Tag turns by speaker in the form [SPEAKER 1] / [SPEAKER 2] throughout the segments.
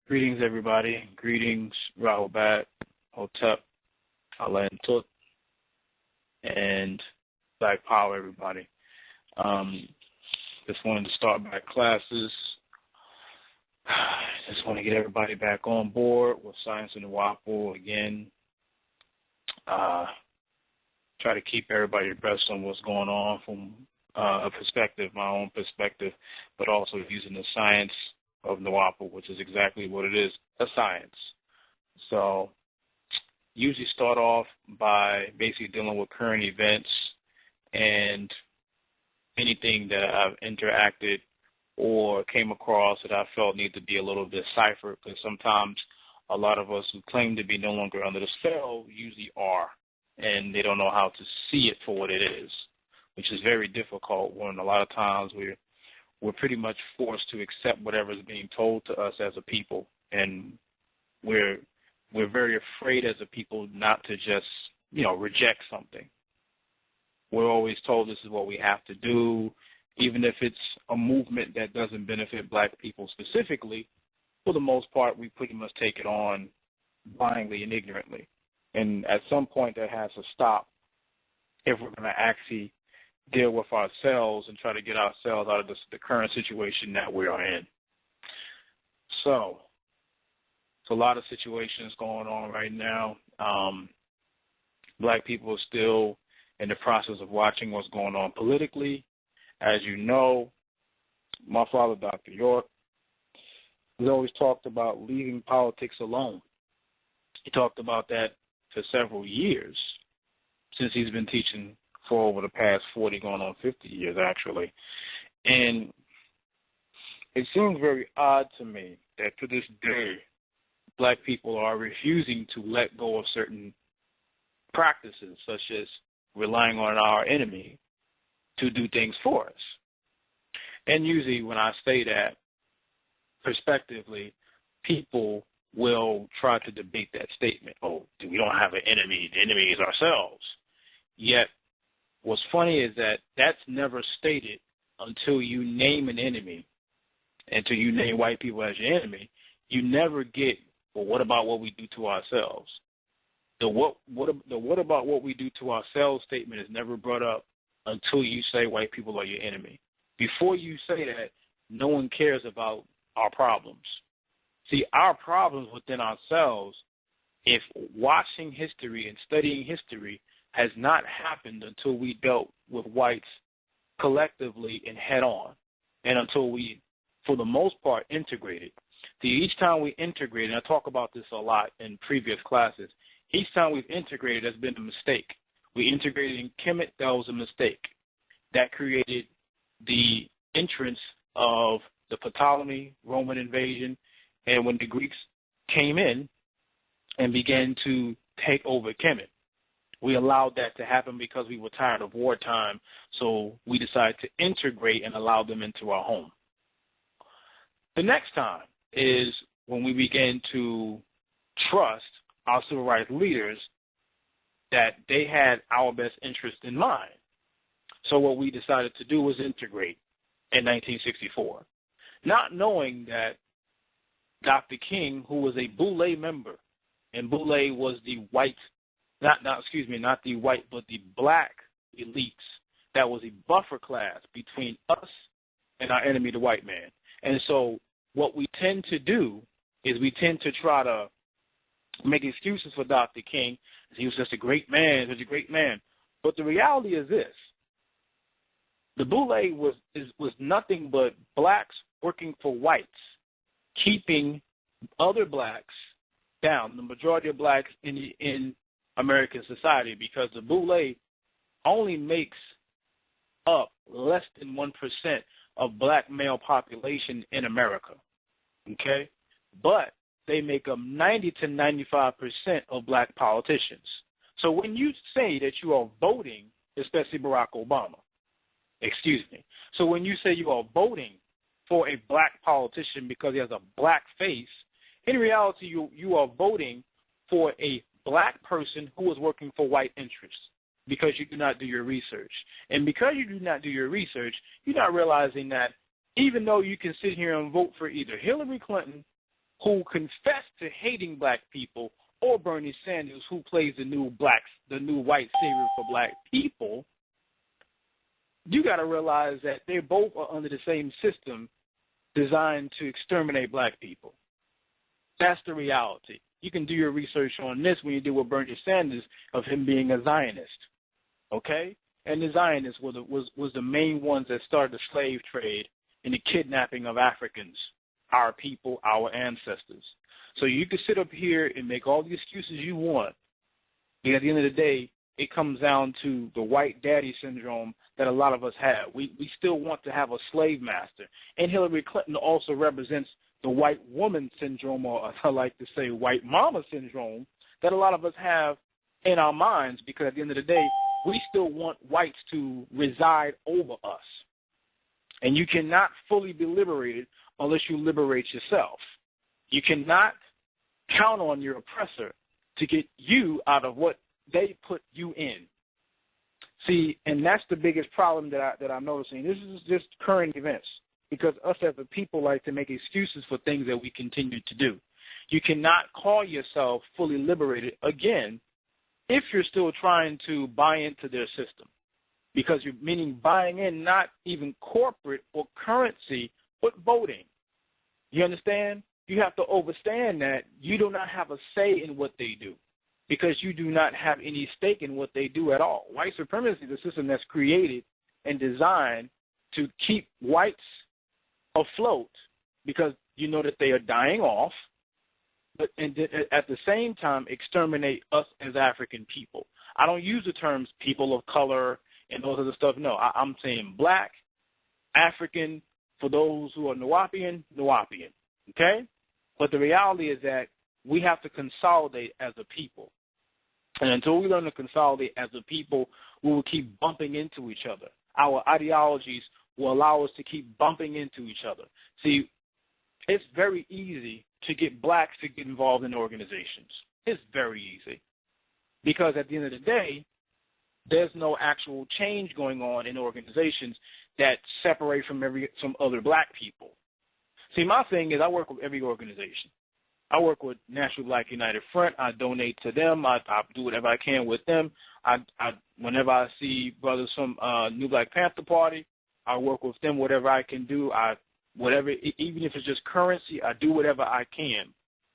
[SPEAKER 1] Greetings, everybody. Greetings, Wepwawet, Hotep, Tut, and Black Power, everybody. Just wanted to start back classes. Just want to get everybody back on board with Science in the Wapo again. Try to keep everybody abreast on what's going on from a perspective, my own perspective, but also using the science of Nawapo, which is exactly what it is, a science. So usually start off by basically dealing with current events and anything that I've interacted or came across that I felt need to be a little deciphered, because sometimes a lot of us who claim to be no longer under the spell usually are, and they don't know how to see it for what it is, which is very difficult when a lot of times we're pretty much forced to accept whatever is being told to us as a people, and we're very afraid as a people not to just, reject something. We're always told this is what we have to do, even if it's a movement that doesn't benefit black people specifically. For the most part, we pretty much take it on blindly and ignorantly. And at some point that has to stop if we're going to actually deal with ourselves and try to get ourselves out of the current situation that we are in. So, it's a lot of situations going on right now. Black people are still in the process of watching what's going on politically. As you know, my father, Dr. York, has always talked about leaving politics alone. He talked about that for several years since he's been teaching for over the past 40, going on 50 years, actually. And it seems very odd to me that to this day, black people are refusing to let go of certain practices, such as relying on our enemy to do things for us. And usually when I say that, prospectively, people will try to debate that statement. Oh, we don't have an enemy. The enemy is ourselves. Yet, what's funny is that that's never stated until you name an enemy, until you name white people as your enemy. You never get, well, what about what we do to ourselves? The what about what we do to ourselves statement is never brought up until you say white people are your enemy. Before you say that, no one cares about our problems. See, our problems within ourselves, if watching history and studying history has not happened until we dealt with whites collectively and head on, and until we, for the most part, integrated. See, each time we integrate, and I talk about this a lot in previous classes, each time we've integrated has been a mistake. We integrated in Kemet, that was a mistake. That created the entrance of the Ptolemy Roman invasion, and when the Greeks came in and began to take over Kemet, we allowed that to happen because we were tired of wartime, so we decided to integrate and allow them into our home. The next time is when we began to trust our civil rights leaders that they had our best interest in mind. So what we decided to do was integrate in 1964, not knowing that Dr. King, who was a Boule member, and Boule was the white, not the white, but the black elites, that was a buffer class between us and our enemy, the white man. And so what we tend to do is we tend to try to make excuses for Dr. King. He was just a great man, But the reality is this. The Boule was nothing but blacks working for whites, keeping other blacks down, the majority of blacks in American society, because the Boule only makes up less than 1% of black male population in America, okay? But they make up 90 to 95% of black politicians. So when you say that you are voting, especially Barack Obama, so when you say you are voting for a black politician because he has a black face, in reality you are voting for a black person who is working for white interests because you do not do your research. And because you do not do your research, you're not realizing that even though you can sit here and vote for either Hillary Clinton who confess to hating black people, or Bernie Sanders, who plays the new white savior for black people, you got to realize that they both are under the same system designed to exterminate black people. That's the reality. You can do your research on this when you deal with Bernie Sanders of him being a Zionist, okay? And the Zionists was the main ones that started the slave trade and the kidnapping of Africans, our people, our ancestors. So you can sit up here and make all the excuses you want, but at the end of the day, it comes down to the white daddy syndrome that a lot of us have. We still want to have a slave master. And Hillary Clinton also represents the white woman syndrome, or I like to say white mama syndrome, that a lot of us have in our minds, because at the end of the day, we still want whites to reside over us. And you cannot fully be liberated unless you liberate yourself. You cannot count on your oppressor to get you out of what they put you in. See, and that's the biggest problem that I'm noticing. This is just current events, because us as a people like to make excuses for things that we continue to do. You cannot call yourself fully liberated, again, if you're still trying to buy into their system, because you're meaning buying in not even corporate or currency, but voting. You understand? You have to understand that you do not have a say in what they do, because you do not have any stake in what they do at all. White supremacy is a system that's created and designed to keep whites afloat, because you know that they are dying off, but and at the same time exterminate us as African people. I don't use the terms people of color and those other stuff. No, I'm saying black, African, for those who are Nuwapian, okay? But the reality is that we have to consolidate as a people. And until we learn to consolidate as a people, we will keep bumping into each other. Our ideologies will allow us to keep bumping into each other. See, it's very easy to get blacks to get involved in organizations. It's very easy. Because at the end of the day, there's no actual change going on in organizations that separate from other black people. See, my thing is I work with every organization. I work with National Black United Front. I donate to them. I do whatever I can with them. Whenever I see brothers from New Black Panther Party, I work with them, whatever I can do. Even if it's just currency, I do whatever I can.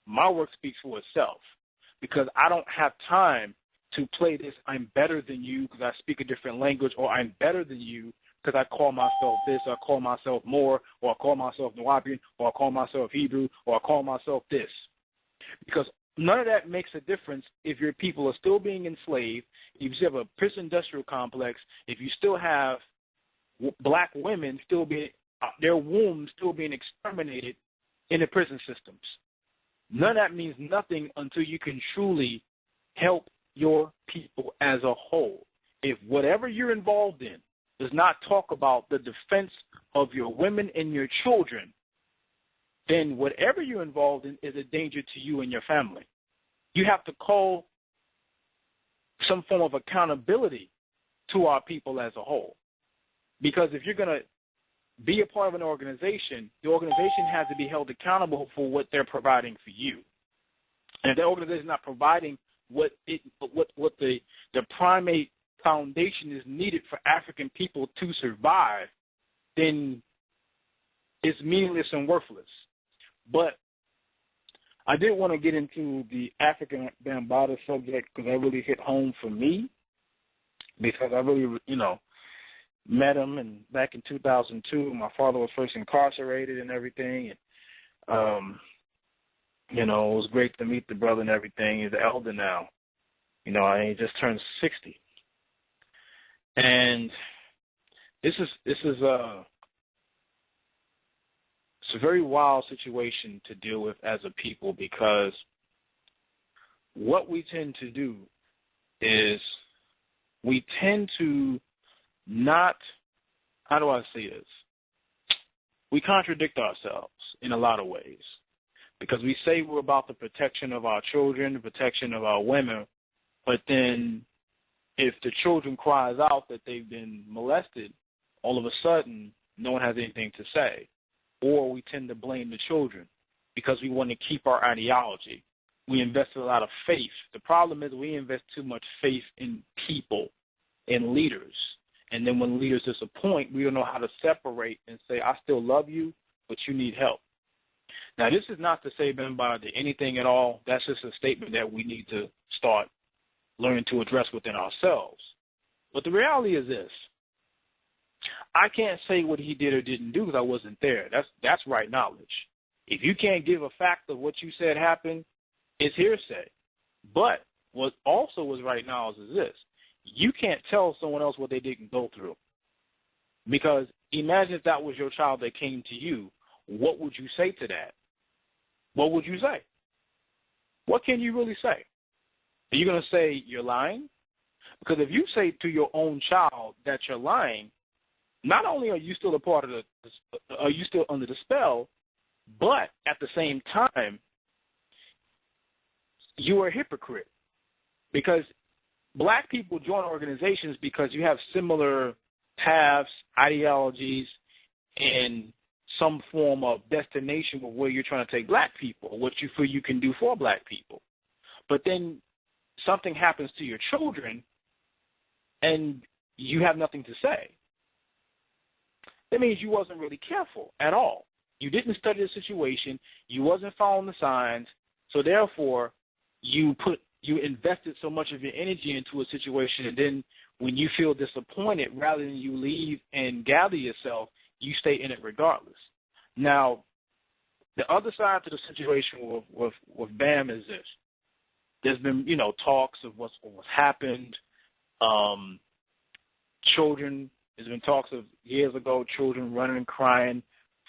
[SPEAKER 1] My work speaks for itself, because I don't have time to play this I'm better than you because I speak a different language, or I'm better than you because I call myself this, or I call myself more, or I call myself Nuwapian, or I call myself Hebrew, or I call myself this. Because none of that makes a difference if your people are still being enslaved, if you have a prison industrial complex, if you still have black women still being, their wombs still being exterminated in the prison systems. None of that means nothing until you can truly help your people as a whole. If whatever you're involved in does not talk about the defense of your women and your children, then whatever you're involved in is a danger to you and your family. You have to call some form of accountability to our people as a whole. Because if you're going to be a part of an organization, the organization has to be held accountable for what they're providing for you. And if the organization is not providing what the primate foundation is needed for African people to survive, then it's meaningless and worthless. But I did want to get into the African Bambaataa subject because that really hit home for me, because I really, met him, and back in 2002, my father was first incarcerated and everything, and it was great to meet the brother and everything. He's an elder now, he just turned 60, and this is it's a very wild situation to deal with as a people, because what we tend to do is we tend to not, how do I say this? We contradict ourselves in a lot of ways, because we say we're about the protection of our children, the protection of our women, but then if the children cries out that they've been molested, all of a sudden no one has anything to say, or we tend to blame the children because we want to keep our ideology. We invest a lot of faith. The problem is we invest too much faith in people, in leaders. And then when leaders disappoint, we don't know how to separate and say, I still love you, but you need help. Now, this is not to say Bambaataa did anything at all. That's just a statement that we need to start learning to address within ourselves. But the reality is this. I can't say what he did or didn't do because I wasn't there. That's right knowledge. If you can't give a fact of what you said happened, it's hearsay. But what also was right knowledge is this. You can't tell someone else what they didn't go through. Because imagine if that was your child that came to you, what would you say to that? What would you say? What can you really say? Are you going to say you're lying? Because if you say to your own child that you're lying, not only are you still a part of are you still under the spell, but at the same time, you are a hypocrite. Because black people join organizations because you have similar paths, ideologies, and some form of destination of where you're trying to take black people, what you feel you can do for black people. But then something happens to your children, and you have nothing to say. That means you wasn't really careful at all. You didn't study the situation. You wasn't following the signs. So therefore, you invested so much of your energy into a situation, and then when you feel disappointed, rather than you leave and gather yourself, you stay in it regardless. Now, the other side to the situation with Bam is this. There's been, talks of what's happened. Children, there's been talks of years ago, children running and crying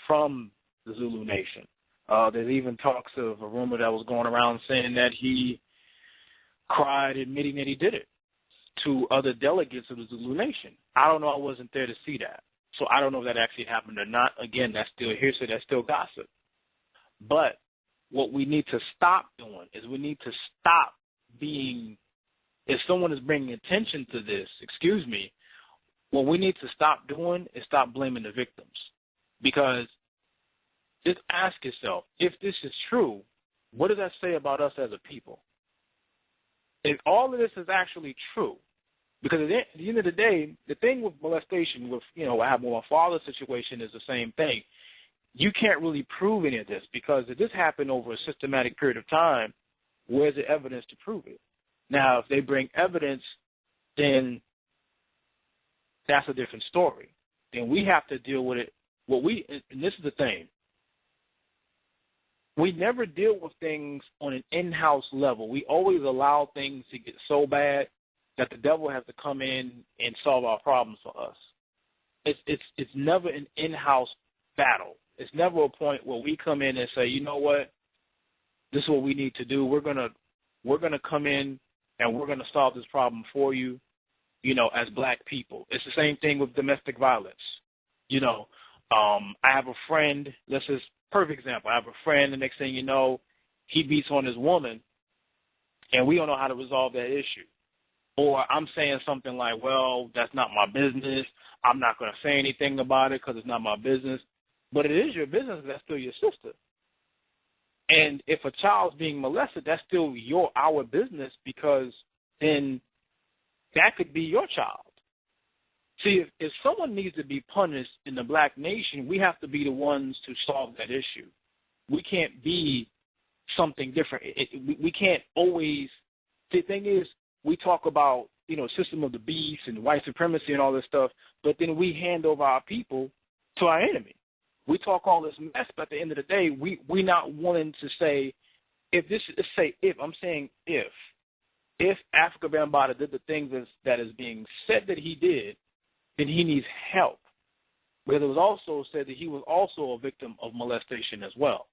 [SPEAKER 1] from the Zulu Nation. There's even talks of a rumor that was going around saying that he cried admitting that he did it to other delegates of the Zulu Nation. I don't know. I wasn't there to see that. So I don't know if that actually happened or not. Again, that's still hearsay. That's still gossip. But what we need to stop doing is we need to stop being, if someone is bringing attention to this, what we need to stop doing is stop blaming the victims. Because just ask yourself, if this is true, what does that say about us as a people? If all of this is actually true, because at the end of the day, the thing with molestation, with what happened with my father's situation is the same thing. You can't really prove any of this because if this happened over a systematic period of time, where's the evidence to prove it? Now, if they bring evidence, then that's a different story. Then we have to deal with it. And this is the thing. We never deal with things on an in-house level. We always allow things to get so bad that the devil has to come in and solve our problems for us. It's never an in-house battle. It's never a point where we come in and say, you know what, this is what we need to do. We're gonna come in and we're gonna solve this problem for you, as black people. It's the same thing with domestic violence. I have a friend, this is perfect example. I have a friend, the next thing you know, he beats on his woman, and we don't know how to resolve that issue. Or I'm saying something like, well, that's not my business. I'm not going to say anything about it because it's not my business. But it is your business. That's still your sister. And if a child's being molested, that's still our business because then that could be your child. See, if someone needs to be punished in the black nation, we have to be the ones to solve that issue. We can't be something different. We can't always – the thing is, we talk about, system of the beast and white supremacy and all this stuff, but then we hand over our people to our enemy. We talk all this mess, but at the end of the day, we're not willing to say, if Afrika Bambaataa did the things that is being said that he did, then he needs help. But it was also said that he was also a victim of molestation as well.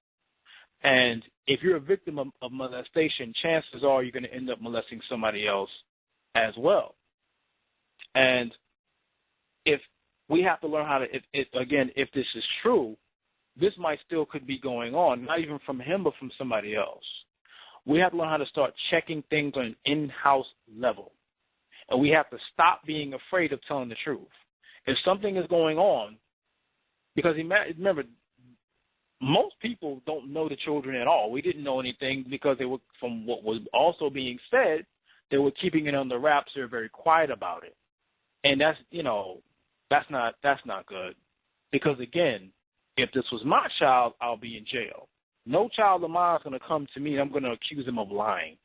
[SPEAKER 1] And if you're a victim of molestation, chances are you're going to end up molesting somebody else as well. And if we have to learn how to, if this is true, this might still could be going on, not even from him, but from somebody else. We have to learn how to start checking things on an in-house level. And we have to stop being afraid of telling the truth. If something is going on, because remember, most people don't know the children at all. We didn't know anything because they were, from what was also being said, they were keeping it under wraps. They were very quiet about it. And that's, that's not good. Because, again, if this was my child, I'll be in jail. No child of mine is going to come to me and I'm going to accuse them of lying.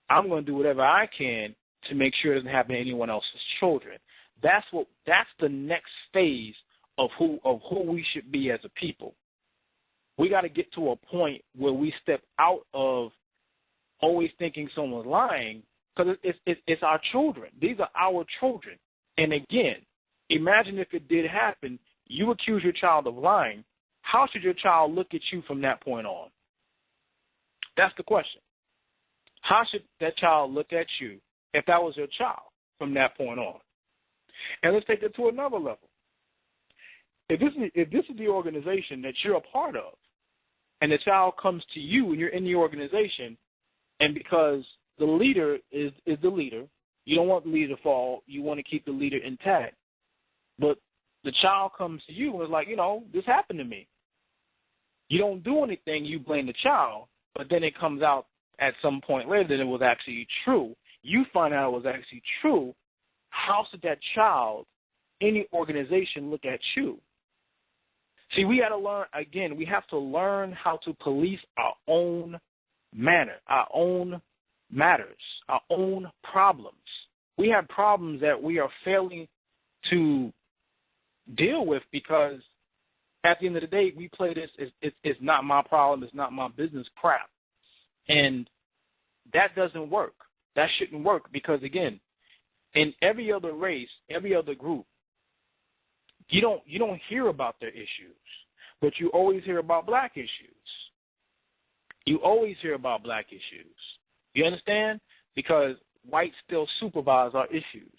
[SPEAKER 1] I'm going to do whatever I can to make sure it doesn't happen to anyone else's children. That's the next phase of who we should be as a people. We got to get to a point where we step out of always thinking someone's lying, because it's our children. These are our children. And again, imagine if it did happen, you accuse your child of lying. How should your child look at you from that point on? That's the question. How should that child look at you if that was your child from that point on? And let's take it to another level. If this is the organization that you're a part of, and the child comes to you and you're in the organization, and because the leader is the leader, you don't want the leader to fall, you want to keep the leader intact, but the child comes to you and is like, this happened to me. You don't do anything, you blame the child, but then it comes out at some point later that it was actually true. You find out it was actually true. How should that child, any organization, look at you? See, we got to learn, again, we have to learn how to police our own manner, our own matters, our own problems. We have problems that we are failing to deal with because at the end of the day, we play this, it's not my problem, it's not my business crap. And that doesn't work. That shouldn't work because, again, in every other race, every other group, you don't hear about their issues, but you always hear about black issues. You always hear about black issues. You understand? Because whites still supervise our issues.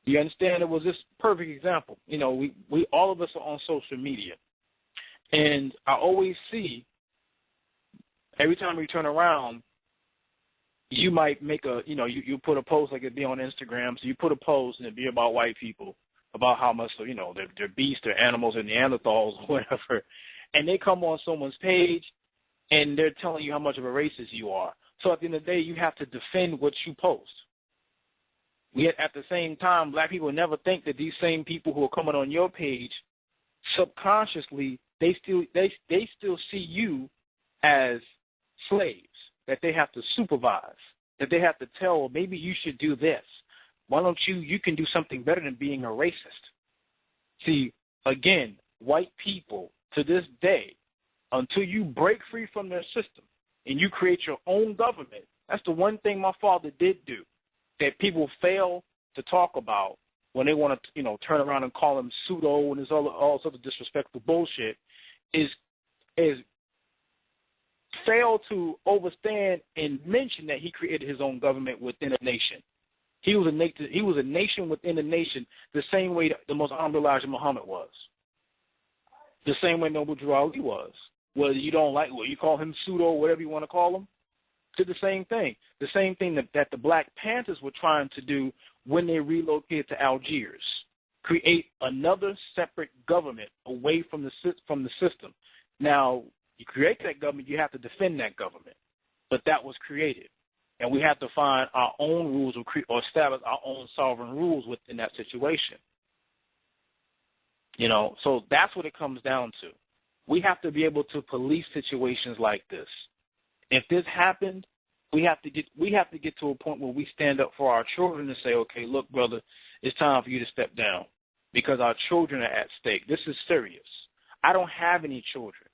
[SPEAKER 1] You understand? It was this perfect example. We all of us are on social media, and I always see every time we turn around, you might make you put a post, like it'd be on Instagram. So you put a post and it'd be about white people, about how much, they're beasts, they're animals, they're Neanderthals, or whatever. And they come on someone's page and they're telling you how much of a racist you are. So at the end of the day, you have to defend what you post. Yet at the same time, black people never think that these same people who are coming on your page, subconsciously, they still see you as slaves that they have to supervise, that they have to tell, well, maybe you should do this. Why don't you can do something better than being a racist. See, again, white people to this day, until you break free from their system and you create your own government, that's the one thing my father did do that people fail to talk about when they want to, turn around and call him pseudo and this all sorts of disrespectful bullshit, is fail to overstand and mention that he created his own government within a nation. He was a nation within a nation, the same way the most honorable Elijah Muhammad was, the same way Noble Drew Ali was. Whether you don't like, you call him pseudo, whatever you want to call him, did the same thing. The same thing that the Black Panthers were trying to do when they relocated to Algiers, create another separate government away from the system. Now, you create that government, you have to defend that government, but that was created. And we have to find our own rules or establish our own sovereign rules within that situation. So that's what it comes down to. We have to be able to police situations like this. If this happened, we have to get to a point where we stand up for our children and say, okay, look, brother, it's time for you to step down because our children are at stake. This is serious. I don't have any children,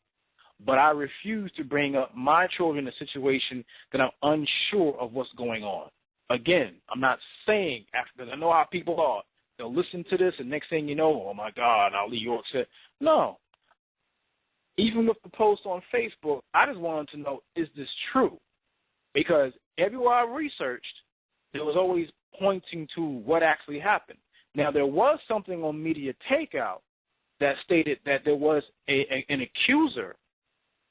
[SPEAKER 1] but I refuse to bring up my children in a situation that I'm unsure of what's going on. Again, I'm not saying, because I know how people are. They'll listen to this, and next thing you know, oh, my God, Ali York said, no. Even with the post on Facebook, I just wanted to know, is this true? Because everywhere I researched, there was always pointing to what actually happened. Now, there was something on Media Takeout that stated that there was an accuser.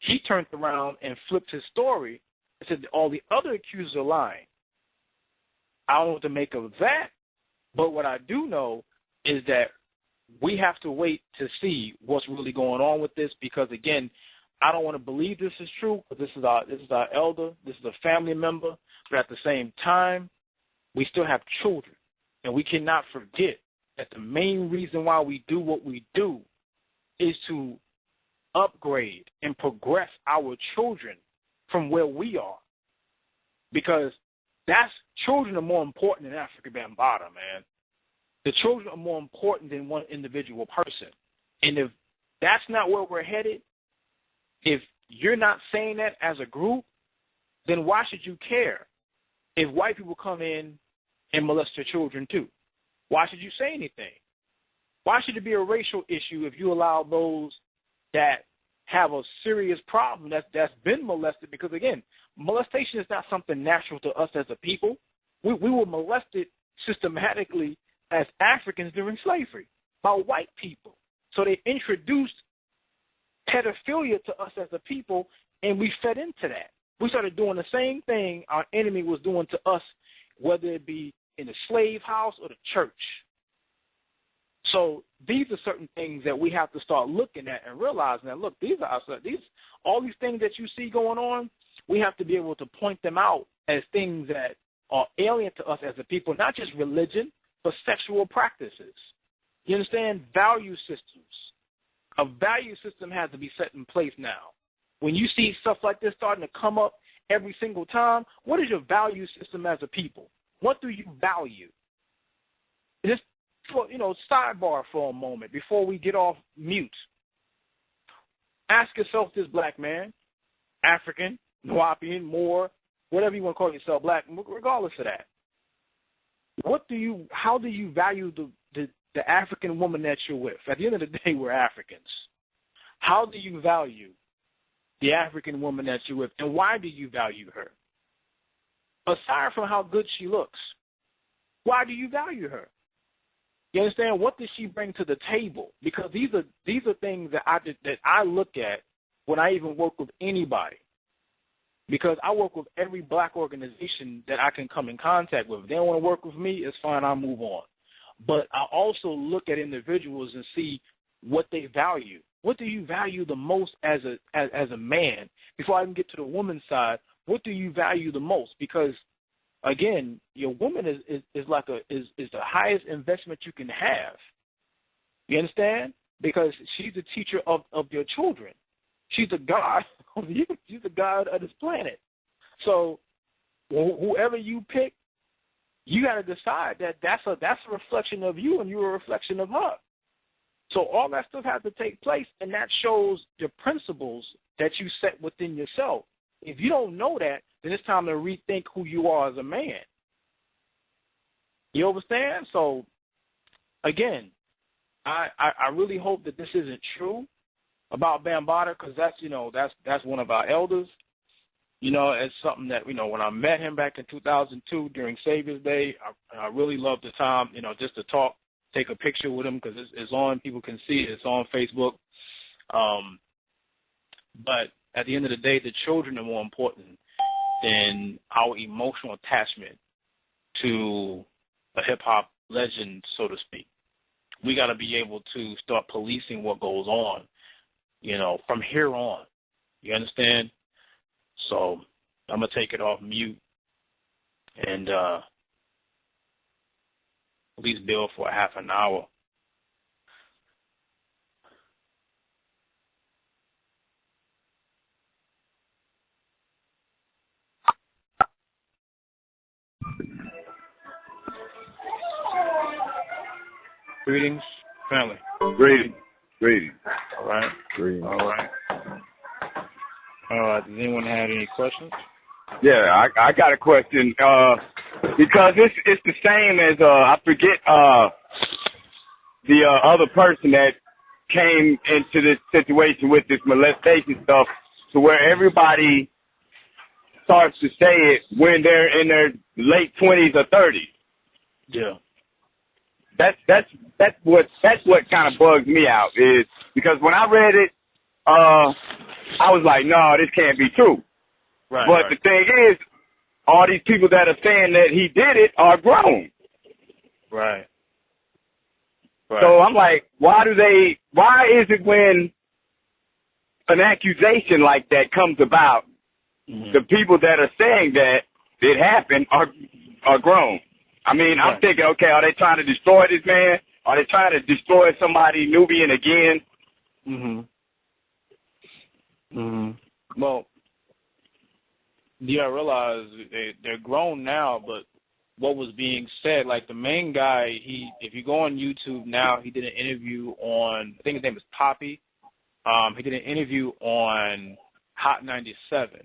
[SPEAKER 1] He turned around and flipped his story and said all the other accusers are lying. I don't know what to make of that, but what I do know is that we have to wait to see what's really going on with this because, again, I don't want to believe this is true, because this is our elder, this is a family member, but at the same time, we still have children, and we cannot forget that the main reason why we do what we do is to upgrade and progress our children from where we are, because children are more important than Africa Bambaataa, man. The children are more important than one individual person, and if that's not where we're headed, if you're not saying that as a group, then why should you care if white people come in and molest your children too? Why should you say anything? Why should it be a racial issue if you allow those that have a serious problem that's been molested? Because, again, molestation is not something natural to us as a people. We were molested systematically as Africans during slavery by white people. So they introduced pedophilia to us as a people, and we fed into that. We started doing the same thing our enemy was doing to us, whether it be in the slave house or the church. So these are certain things that we have to start looking at and realizing that, look, all these things that you see going on, we have to be able to point them out as things that are alien to us as a people, not just religion, but sexual practices. You understand? Value systems. A value system has to be set in place now. When you see stuff like this starting to come up every single time, what is your value system as a people? What do you value? Just sidebar for a moment before we get off mute. Ask yourself this, black man, African, Nubian, Moor, whatever you want to call yourself, black, regardless of that. How do you value the African woman that you're with? At the end of the day, we're Africans. How do you value the African woman that you're with, and why do you value her? Aside from how good she looks, why do you value her? You understand? What does she bring to the table? Because these are things that I look at when I even work with anybody. Because I work with every black organization that I can come in contact with. If they don't want to work with me, it's fine, I'll move on. But I also look at individuals and see what they value. What do you value the most as a man? Before I even get to the woman's side, what do you value the most? Because, again, your woman is the highest investment you can have. You understand? Because she's the teacher of your children. She's the God of you. She's the God of this planet. So whoever you pick, you got to decide that that's a reflection of you, and you're a reflection of her. So all that stuff has to take place, and that shows the principles that you set within yourself. If you don't know that, then it's time to rethink who you are as a man. You understand? So, again, I really hope that this isn't true about Bambaataa, because that's one of our elders. It's something that, when I met him back in 2002 during Savior's Day, I really loved the time, just to talk, take a picture with him, because it's on, people can see it, it's on Facebook. But at the end of the day, the children are more important than our emotional attachment to a hip-hop legend, so to speak. We got to be able to start policing what goes on, from here on. You understand? So I'm going to take it off mute and at least build for a half an hour. Greetings, family.
[SPEAKER 2] Greetings.
[SPEAKER 1] All right.
[SPEAKER 2] Greetings.
[SPEAKER 1] All right. Does anyone have any questions?
[SPEAKER 2] Yeah, I got a question. Because it's the same as I forget the other person that came into this situation with this molestation stuff, to where everybody starts to say it when they're in their late 20s or 30s.
[SPEAKER 1] Yeah.
[SPEAKER 2] That's what kind of bugs me out, is because when I read it, I was like, no, this can't be true.
[SPEAKER 1] Right.
[SPEAKER 2] But the thing is, all these people that are saying that he did it are grown.
[SPEAKER 1] Right.
[SPEAKER 2] So I'm like, why is it when an accusation like that comes about, the people that are saying that it happened are grown. I mean, right. I'm thinking, okay, are they trying to destroy this man? Are they trying to destroy somebody Nubian again?
[SPEAKER 1] Well, I realize they're grown now, but what was being said, like the main guy, if you go on YouTube now, he did an interview on, I think his name is Poppy. He did an interview on Hot 97.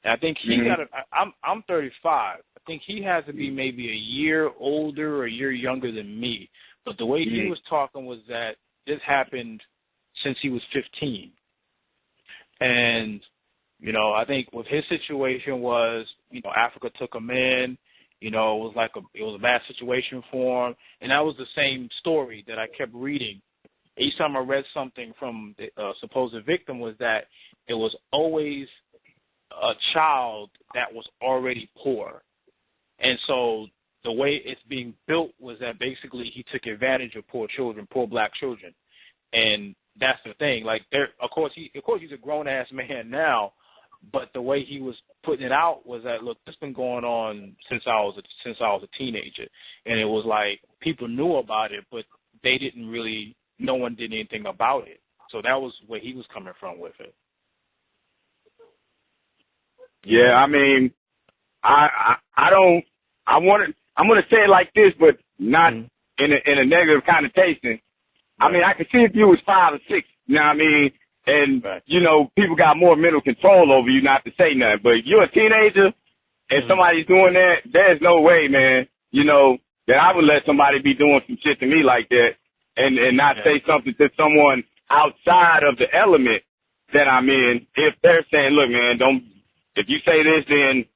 [SPEAKER 1] And I think he got I'm 35. I think he has to be maybe a year older or a year younger than me. But the way he was talking was that this happened since he was 15. And, you know, I think with his situation was, you know, Africa took him in. You know, it was a bad situation for him. And that was the same story that I kept reading. Each time I read something from the supposed victim was that it was always a child that was already poor. And so the way it's being built was that basically he took advantage of poor children, poor black children. And that's the thing. Like, of course he's a grown-ass man now, but the way he was putting it out was that, look, this has been going on since I was a teenager. And it was like people knew about it, but they didn't really, no one did anything about it. So that was where he was coming from with it.
[SPEAKER 2] Yeah, I mean, I'm gonna say it like this, but not in a negative connotation. Right. I mean, I could see if you was 5 or 6, you know what I mean? And, you know, people got more mental control over you not to say nothing. But if you're a teenager and somebody's doing that, there's no way, man, you know, that I would let somebody be doing some shit to me like that and not say something to someone outside of the element that I'm in. If they're saying, look, man, if you say this, then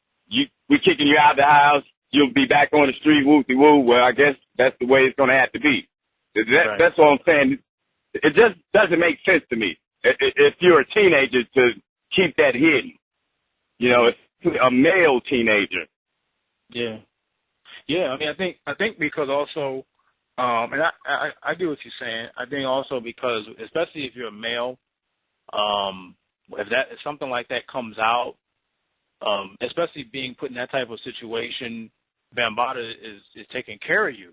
[SPEAKER 2] we're kicking you out of the house, you'll be back on the street, whoopty-woo. Well, I guess that's the way it's going to have to be. That's what I'm saying. It just doesn't make sense to me. If you're a teenager, to keep that hidden, you know, it's a male teenager.
[SPEAKER 1] Yeah. I mean, I think because also, and I get what you're saying. I think also because, especially if you're a male, if something like that comes out, especially being put in that type of situation, Bambaataa is taking care of you.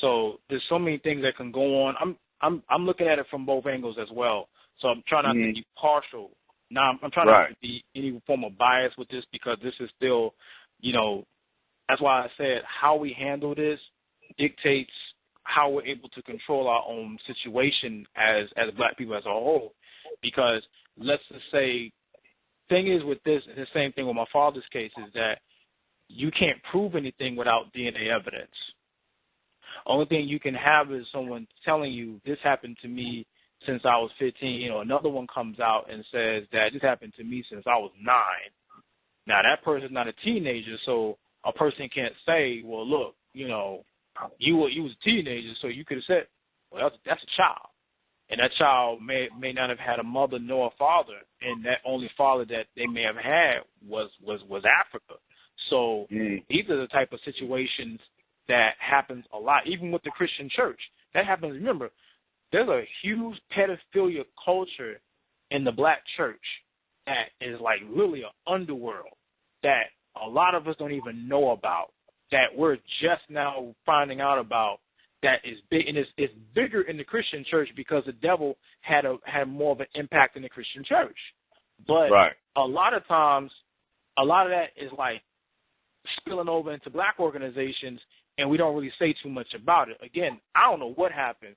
[SPEAKER 1] So there's so many things that can go on. I'm looking at it from both angles as well. So I'm trying not to be partial. Now I'm trying not to be any form of bias with this, because this is still, you know, that's why I said how we handle this dictates how we're able to control our own situation as black people as a whole. Because let's just say, thing is with this, the same thing with my father's case, is that you can't prove anything without DNA evidence. Only thing you can have is someone telling you, this happened to me since I was 15. You know, another one comes out and says that this happened to me since I was 9. Now, that person's not a teenager, so a person can't say, well, look, you know, you was a teenager, so you could have said, well, that's a child. And that child may not have had a mother nor a father, and that only father that they may have had was Africa. So these are the type of situations that happens a lot, even with the Christian church. That happens. Remember, there's a huge pedophilia culture in the black church that is like really an underworld that a lot of us don't even know about, that we're just now finding out about, that is big, and it's bigger in the Christian church because the devil had more of an impact in the Christian church. But a lot of times, a lot of that is like spilling over into black organizations, and we don't really say too much about it. Again, I don't know what happened.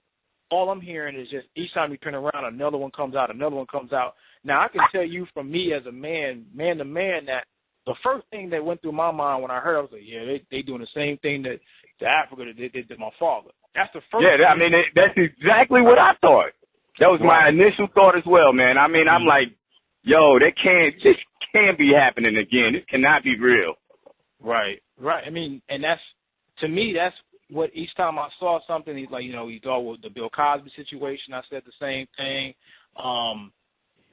[SPEAKER 1] All I'm hearing is just each time you turn around, another one comes out, another one comes out. Now, I can tell you from me as a man to man, that the first thing that went through my mind when I heard it, I was like, yeah, they doing the same thing that to Africa that they did to my father. That's the first thing.
[SPEAKER 2] I mean, that's exactly what I thought. That was my initial thought as well, man. I mean, I'm like, yo, this can't be happening again. This cannot be real.
[SPEAKER 1] Right. I mean, and that's, to me, that's what each time I saw something, he's like, you know, he thought with the Bill Cosby situation, I said the same thing.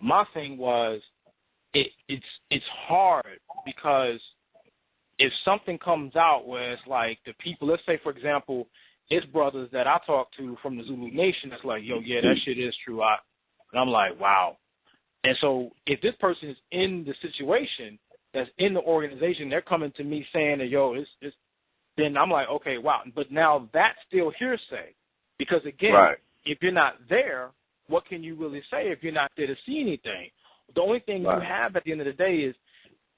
[SPEAKER 1] My thing was, it's hard because if something comes out where it's like the people, let's say, for example, it's brothers that I talk to from the Zulu Nation that's like, yo, yeah, that shit is true. And I'm like, wow. And so if this person is in the situation, that's in the organization, they're coming to me saying that, yo, it's then I'm like, okay, wow. But now that's still hearsay. Because, again, if you're not there, what can you really say if you're not there to see anything? The only thing you have at the end of the day is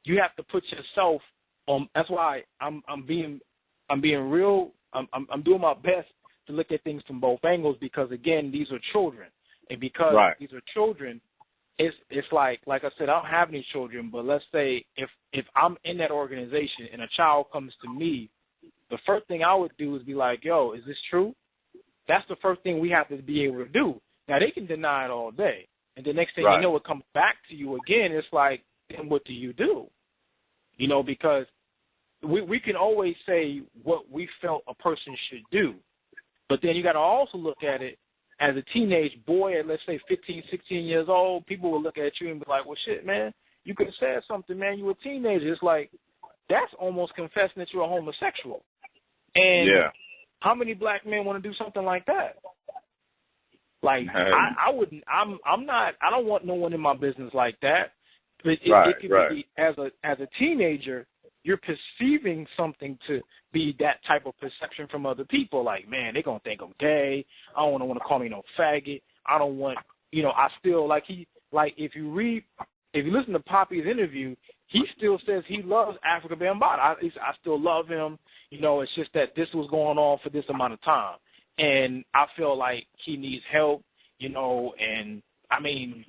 [SPEAKER 1] you have to put yourself on. That's why I'm being real. I'm doing my best to look at things from both angles because, again, these are children. And because these are children, it's like I said, I don't have any children, but let's say if I'm in that organization and a child comes to me, the first thing I would do is be like, yo, is this true? That's the first thing we have to be able to do. Now, they can deny it all day. And the next thing you know, it comes back to you again. It's like, then what do you do? You know, because we can always say what we felt a person should do. But then you got to also look at it as a teenage boy at, let's say, 15, 16 years old. People will look at you and be like, well, shit, man, you could have said something, man. You were a teenager. It's like, that's almost confessing that you're a homosexual. And how many black men want to do something like that? Like, I wouldn't. I'm not. I don't want no one in my business like that. But it could be as a teenager, you're perceiving something to be that type of perception from other people. Like, man, they're gonna think I'm gay. I don't want to call me no faggot. I don't want. You know, I still like if you listen to Poppy's interview, he still says he loves Africa Bambaataa. I still love him. You know, it's just that this was going on for this amount of time. And I feel like he needs help, you know, and, I mean,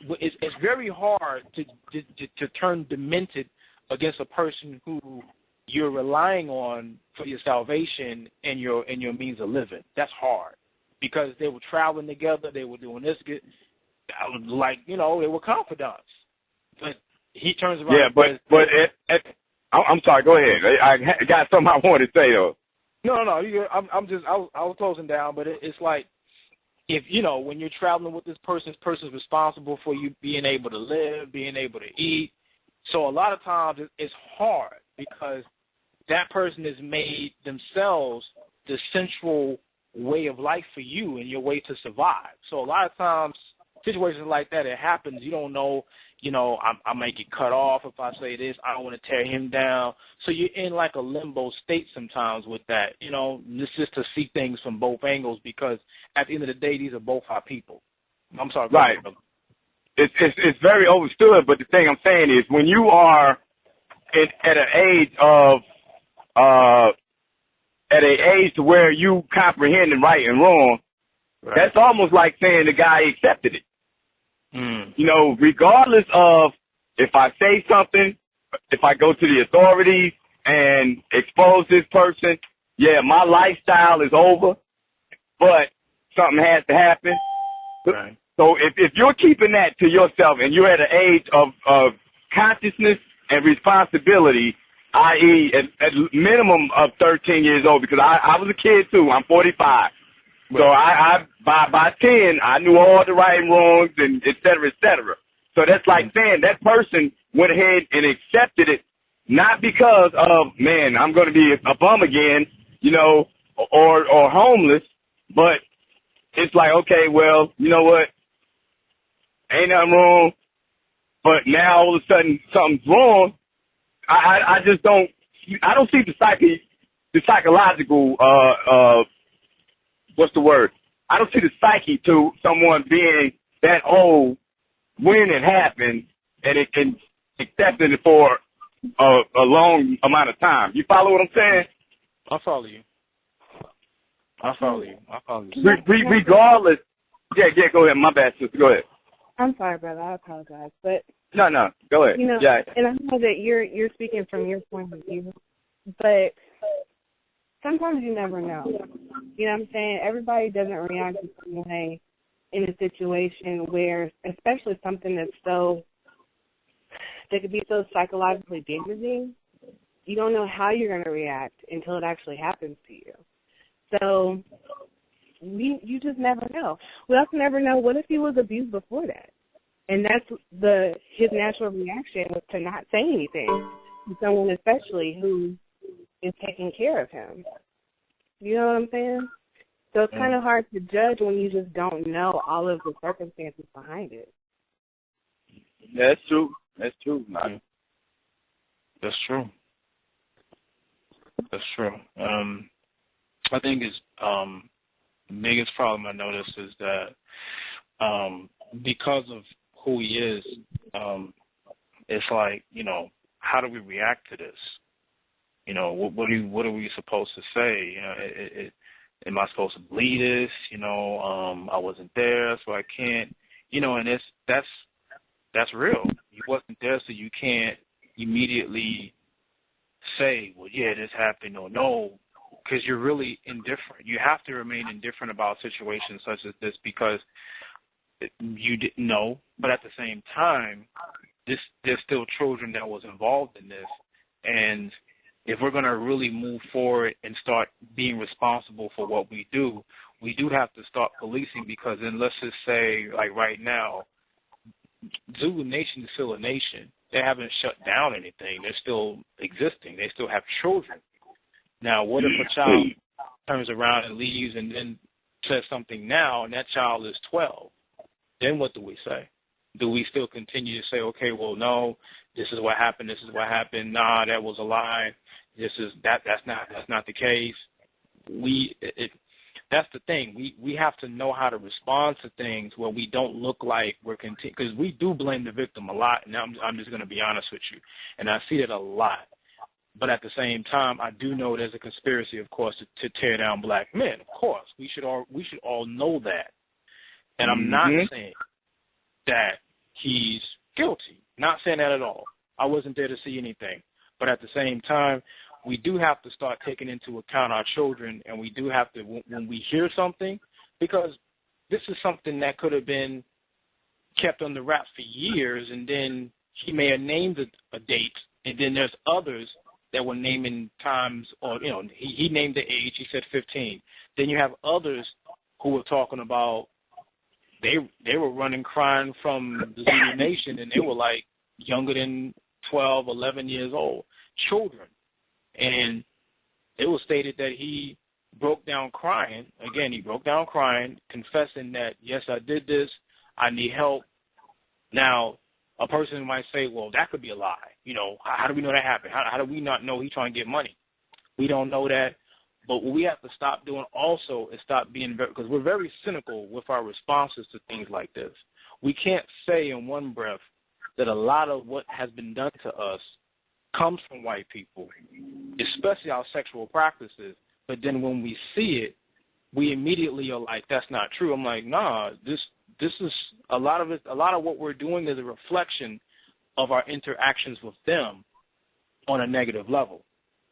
[SPEAKER 1] it's very hard to turn demented against a person who you're relying on for your salvation and your means of living. That's hard because they were traveling together. They were doing this. Like, you know, they were confidants. But he turns around.
[SPEAKER 2] Yeah, I'm sorry. Go ahead. I got something I wanted to say though.
[SPEAKER 1] No. I was closing down, but it's like if you know when you're traveling with this person's responsible for you being able to live, being able to eat. So a lot of times it's hard because that person has made themselves the central way of life for you and your way to survive. So a lot of times situations like that, it happens. You don't know. You know, I might get cut off if I say this. I don't want to tear him down. So you're in like a limbo state sometimes with that. You know, this is to see things from both angles because at the end of the day, these are both our people. I'm sorry.
[SPEAKER 2] Right. It's very overstood, but the thing I'm saying is when you are at an age to where you comprehending right and wrong, that's almost like saying the guy accepted it. You know, regardless of if I say something, if I go to the authorities and expose this person, my lifestyle is over, but something has to happen. Right. So if you're keeping that to yourself and you're at an age of consciousness and responsibility, i.e. at minimum of 13 years old, because I was a kid too, I'm 45. So by 10, I knew all the right and wrongs and et cetera, et cetera. So that's like saying that person went ahead and accepted it, not because of, man, I'm going to be a bum again, you know, or homeless, but it's like, okay, well, you know what? Ain't nothing wrong, but now all of a sudden something's wrong. I just don't see the psychological, what's the word? I don't see the psyche to someone being that old when it happens and it can accept it for a long amount of time. You follow what I'm saying?
[SPEAKER 1] I follow you.
[SPEAKER 2] Regardless. Yeah, go ahead. My bad, sister. Go ahead.
[SPEAKER 3] I'm sorry, brother. I apologize. But
[SPEAKER 2] no. Go ahead.
[SPEAKER 3] You know,
[SPEAKER 2] yeah.
[SPEAKER 3] And I know that you're speaking from your point of view, but sometimes you never know. You know what I'm saying? Everybody doesn't react the same way in a situation where, especially something that could be so psychologically damaging, you don't know how you're going to react until it actually happens to you. So you just never know. We also never know, what if he was abused before that? And that's his natural reaction was to not say anything to someone, especially who is taking care of him. You know what I'm saying? So it's kind of hard to judge when you just don't know all of the circumstances behind it.
[SPEAKER 2] That's true. That's true.
[SPEAKER 1] That's true. That's true. I think it's the biggest problem I noticed is that because of who he is, it's like, how do we react to this? What are we supposed to say? Am I supposed to believe this? I wasn't there, so I can't. And that's real. You wasn't there, so you can't immediately say, well, yeah, this happened, or no, because you're really indifferent. You have to remain indifferent about situations such as this because you didn't know, but at the same time, there's still children that was involved in this, and if we're going to really move forward and start being responsible for what we do have to start policing, because then let's just say, like right now, Zulu Nation is still a nation. They haven't shut down anything. They're still existing. They still have children. Now, what if a child turns around and leaves and then says something now, and that child is 12? Then what do we say? Do we still continue to say, okay, well, no, this is what happened, nah, that was a lie, that's not the case? That's the thing. We have to know how to respond to things where we don't look like we're because we do blame the victim a lot, and I'm just going to be honest with you, and I see it a lot. But at the same time, I do know there's a conspiracy, of course, to tear down black men. Of course, we should all know that. And I'm not saying that he's guilty. Not saying that at all. I wasn't there to see anything. But at the same time, we do have to start taking into account our children, and we do have to, when we hear something, because this is something that could have been kept under wraps for years, and then he may have named a date, and then there's others that were naming times, or, he named the age, he said 15. Then you have others who were talking about they were running crying from the Zulu Nation, and they were like younger than 12, 11 years old, children. And it was stated that he broke down crying. Again, he broke down crying, confessing that, yes, I did this, I need help. Now, a person might say, well, that could be a lie. How do we know that happened? How do we not know he's trying to get money? We don't know that. But what we have to stop doing also is stop being because we're very cynical with our responses to things like this. We can't say in one breath that a lot of what has been done to us comes from white people, especially our sexual practices. But then when we see it, we immediately are like, that's not true. I'm like, nah, this is a lot of it. A lot of what we're doing is a reflection of our interactions with them on a negative level.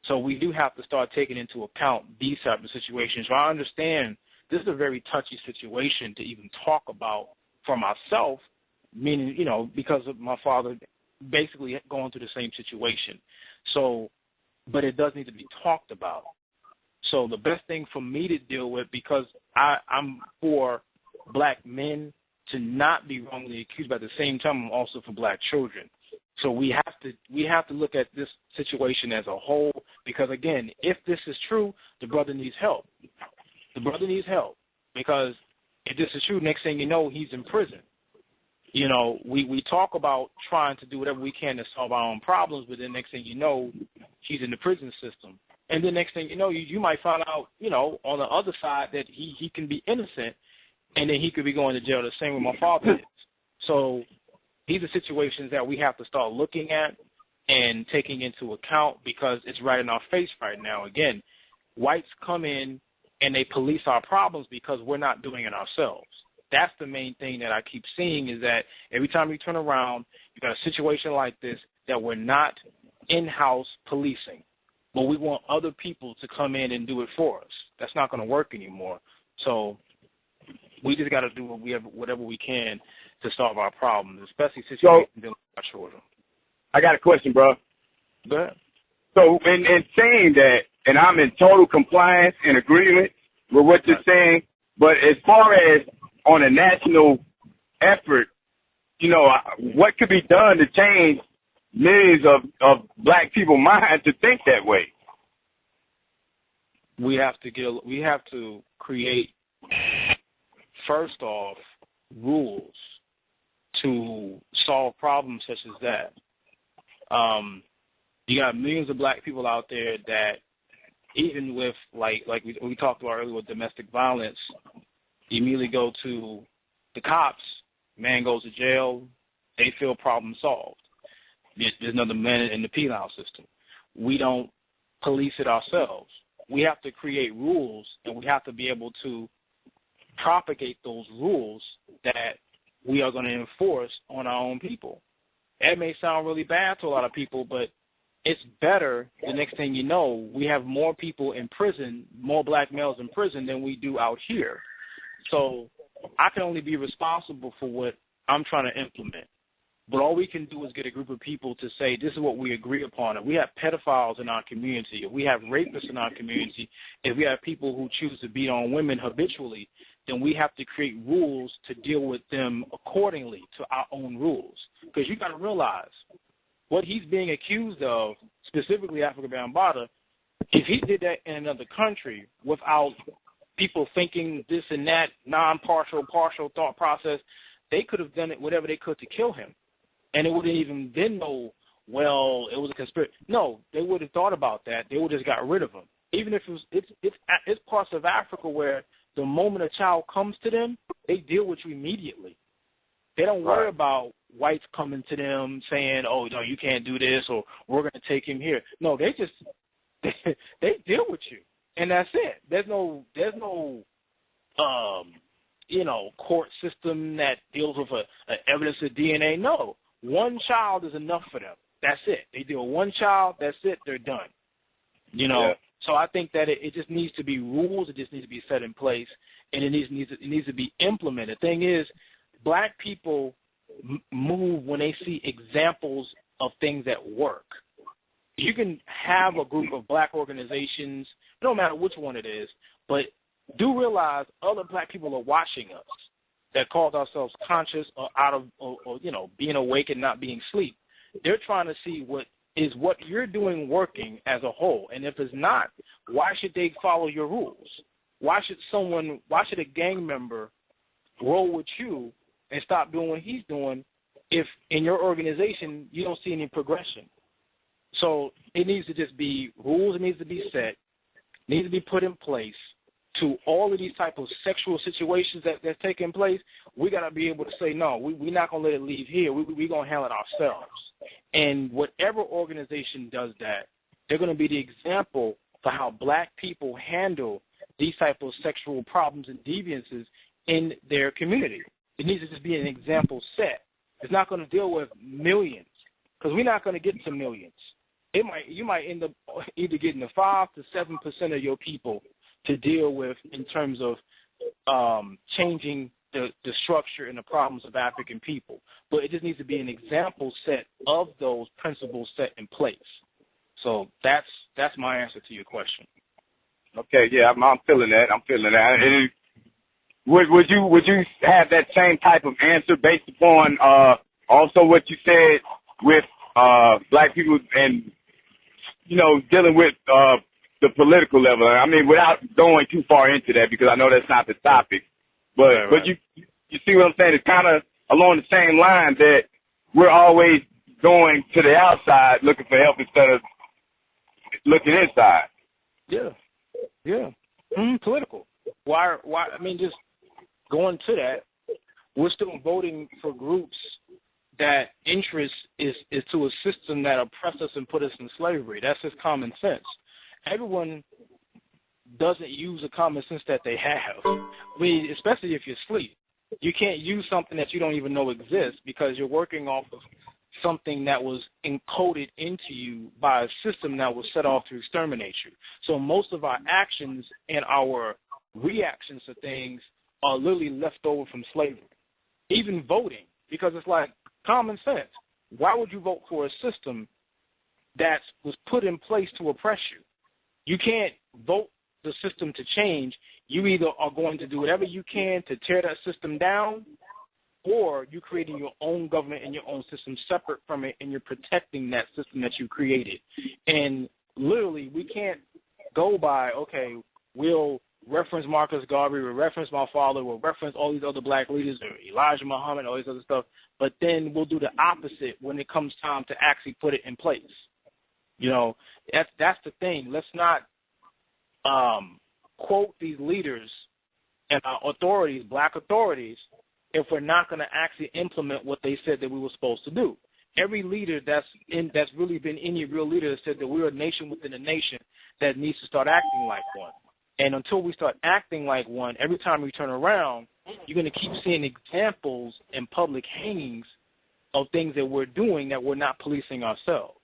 [SPEAKER 1] So we do have to start taking into account these type of situations. So I understand this is a very touchy situation to even talk about for myself, meaning, because of my father basically going through the same situation. So, but it does need to be talked about. So the best thing for me to deal with, because I'm for black men to not be wrongly accused, but at the same time I'm also for black children. So we have to look at this situation as a whole, because again, if this is true, the brother needs help. The brother needs help, because if this is true, next thing you know, he's in prison. We talk about trying to do whatever we can to solve our own problems, but then next thing you know, he's in the prison system. And then next thing you know, you might find out, on the other side that he can be innocent, and then he could be going to jail the same way my father is. So these are situations that we have to start looking at and taking into account, because it's right in our face right now. Again, whites come in and they police our problems because we're not doing it ourselves. That's the main thing that I keep seeing, is that every time you turn around, you got a situation like this that we're not in-house policing, but we want other people to come in and do it for us. That's not going to work anymore. So we just got to do whatever we can to solve our problems, especially situations dealing with our children.
[SPEAKER 2] I got a question, bro.
[SPEAKER 1] Go ahead.
[SPEAKER 2] So in saying that, and I'm in total compliance and agreement with what you're saying, but as far as on a national effort, what could be done to change millions of black people's minds to think that way?
[SPEAKER 1] We have to create, first off, rules to solve problems such as that. You got millions of black people out there that even with, like we talked about earlier with domestic violence, you immediately go to the cops, man goes to jail, they feel problem solved. There's another man in the penal system. We don't police it ourselves. We have to create rules, and we have to be able to propagate those rules that we are going to enforce on our own people. That may sound really bad to a lot of people, but it's better. The next thing you know, we have more people in prison, more black males in prison than we do out here. So I can only be responsible for what I'm trying to implement. But all we can do is get a group of people to say, this is what we agree upon. If we have pedophiles in our community, if we have rapists in our community, if we have people who choose to beat on women habitually, then we have to create rules to deal with them accordingly to our own rules. Because you got to realize what he's being accused of, specifically Africa Bambaataa, if he did that in another country without people thinking this and that, non-partial, partial thought process, they could have done it whatever they could to kill him. And it wouldn't even then know, well, it was a conspiracy. No, they would have thought about that. They would have just got rid of him. Even if it's parts of Africa where the moment a child comes to them, they deal with you immediately. They don't worry about whites coming to them saying, oh, no, you can't do this, or we're going to take him here. No, they just they deal with you, and that's it. There's no court system that deals with a evidence of DNA. No. One child is enough for them. That's it. They deal with one child. That's it. They're done. Yeah. So I think that it just needs to be rules. It just needs to be set in place, and it needs to be implemented. The thing is, black people move when they see examples of things that work. You can have a group of black organizations, no matter which one it is, but do realize other black people are watching us that calls ourselves conscious or out of, or being awake and not being asleep. They're trying to see what you're doing working as a whole. And if it's not, why should they follow your rules? Why should a gang member roll with you and stop doing what he's doing if in your organization you don't see any progression? So it needs to just be rules. It needs to be set, needs to be put in place to all of these type of sexual situations that's taking place. We got to be able to say, no, we're not going to let it leave here. We're going to handle it ourselves. And whatever organization does that, they're going to be the example for how black people handle these type of sexual problems and deviances in their community. It needs to just be an example set. It's not going to deal with millions, because we're not going to get to millions. You might end up either getting the 5 to 7% of your people to deal with in terms of changing the structure and the problems of African people. But it just needs to be an example set of those principles set in place. So that's my answer to your question.
[SPEAKER 2] Okay, yeah, I'm feeling that. And would you have that same type of answer based upon also what you said with black people and dealing with the political level? I mean, without going too far into that, because I know that's not the topic. But but you see what I'm saying? It's kind of along the same line that we're always going to the outside looking for help instead of looking inside.
[SPEAKER 1] Yeah. Political. Why? I mean, just going to that, we're still voting for groups that interest is to a system that oppressed us and put us in slavery. That's just common sense. Everyone doesn't use the common sense that they have. I mean, especially if you're asleep. You can't use something that you don't even know exists because you're working off of something that was encoded into you by a system that was set off to exterminate you. So most of our actions and our reactions to things are literally left over from slavery. Even voting, because it's like common sense. Why would you vote for a system that was put in place to oppress you? You can't vote the system to change. You either are going to do whatever you can to tear that system down, or you're creating your own government and your own system separate from it, and you're protecting that system that you created. And literally, we can't go by, okay, we'll reference Marcus Garvey, we'll reference my father, we'll reference all these other black leaders, Elijah Muhammad, all these other stuff, but then we'll do the opposite when it comes time to actually put it in place. You know, that's the thing. Let's not quote these leaders and our authorities, black authorities, if we're not going to actually implement what they said that we were supposed to do. Every leader that's really been any real leader has said that we're a nation within a nation that needs to start acting like one. And until we start acting like one, every time we turn around, you're going to keep seeing examples and public hangings of things that we're doing that we're not policing ourselves.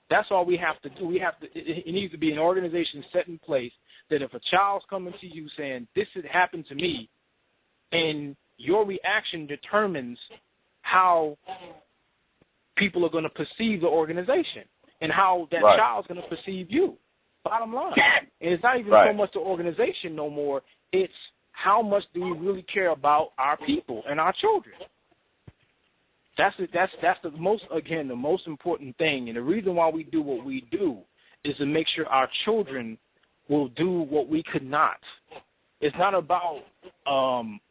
[SPEAKER 1] That's all we have to do. It needs to be an organization set in place that if a child's coming to you saying, this had happened to me, and your reaction determines how people are going to perceive the organization and how that child's going to perceive you. Bottom line. And it's not even so much the organization no more. It's how much do we really care about our people and our children. That's the most important thing. And the reason why we do what we do is to make sure our children will do what we could not. It's not about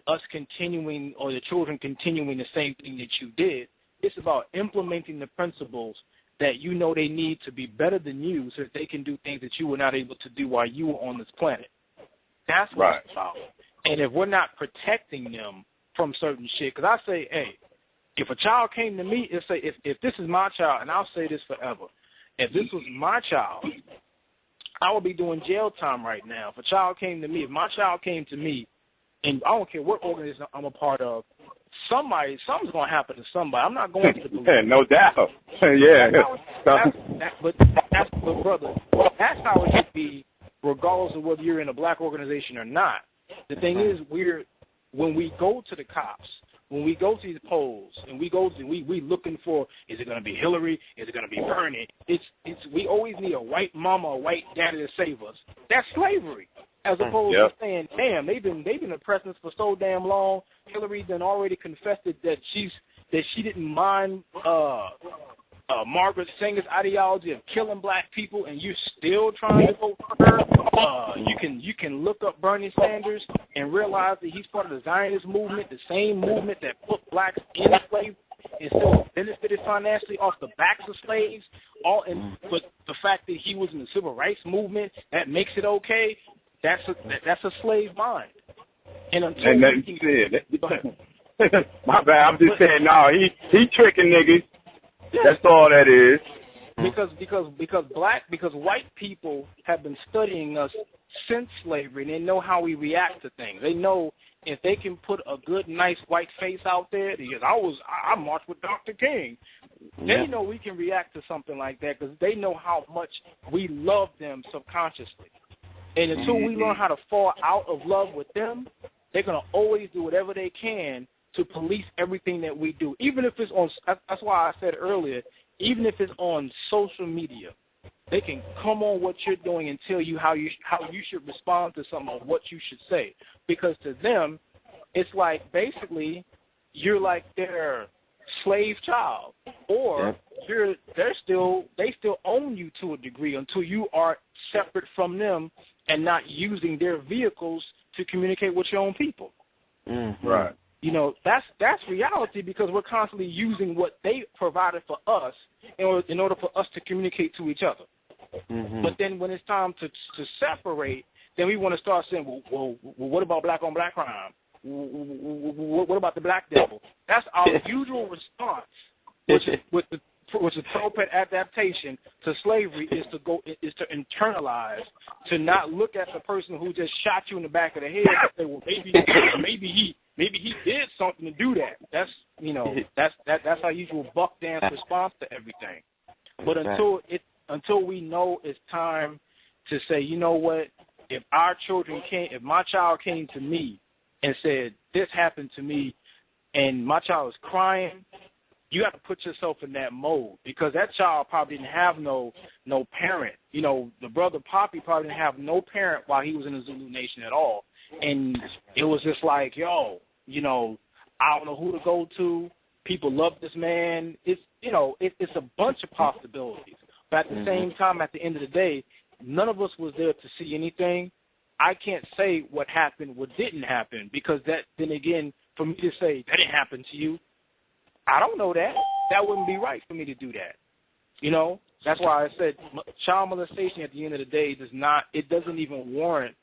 [SPEAKER 1] us continuing or the children continuing the same thing that you did. It's about implementing the principles that you know they need to be better than you so that they can do things that you were not able to do while you were on this planet. That's what it's about. And if we're not protecting them from certain shit, because I say, hey, if a child came to me and say, if this is my child, and I'll say this forever, if this was my child, I would be doing jail time right now. If my child came to me, and I don't care what organization I'm a part of, something's going to happen to somebody. I'm not going to the police.
[SPEAKER 2] No doubt.
[SPEAKER 1] But brother, that's how it should be, regardless of whether you're in a black organization or not. The thing is, when we go to the cops, when we go to these polls, and we looking for, is it going to be Hillary? Is it going to be Bernie? We always need a white mama, a white daddy to save us. That's slavery. As opposed to saying, damn, they've been oppressing us for so damn long. Hillary then already confessed that she didn't mind Margaret Sanger's ideology of killing black people, and you're still trying to vote for her. You can look up Bernie Sanders and realize that he's part of the Zionist movement, the same movement that put blacks in slavery and still benefited financially off the backs of slaves. But the fact that he was in the civil rights movement, that makes it okay. That's a slave mind. And until
[SPEAKER 2] my bad, I'm just saying, no, he tricking niggas. That's all that is.
[SPEAKER 1] Because white people have been studying us since slavery, and they know how we react to things. They know if they can put a good, nice white face out there, because I marched with Dr. King. They know we can react to something like that because they know how much we love them subconsciously. And until we learn how to fall out of love with them, they're going to always do whatever they can to police everything that we do. Even if it's on, that's why I said earlier, even if it's on social media, they can come on what you're doing and tell you how you should respond to something or what you should say. Because to them, it's like basically you're like their slave child, or they still own you to a degree until you are separate from them and not using their vehicles to communicate with your own people.
[SPEAKER 2] Right.
[SPEAKER 1] You know, that's reality, because we're constantly using what they provided for us in order for us to communicate to each other. But then when it's time to separate, then we want to start saying, well, what about black on black crime? What about the black devil? That's our usual response, which is pro-pet adaptation to slavery, is to internalize, to not look at the person who just shot you in the back of the head and say, well, maybe he did something to do that. That's our usual buck dance response to everything. But until we know it's time to say, you know what, if my child came to me and said, this happened to me, and my child was crying, you have to put yourself in that mode, because that child probably didn't have no parent. You know, the brother Poppy probably didn't have no parent while he was in the Zulu Nation at all. And it was just like, yo, you know, I don't know who to go to. People love this man. It's a bunch of possibilities. But at the same time, at the end of the day, none of us was there to see anything. I can't say what happened, what didn't happen, because then again, for me to say that didn't happen to you, I don't know that. That wouldn't be right for me to do that. You know, that's why I said child molestation at the end of the day doesn't even warrant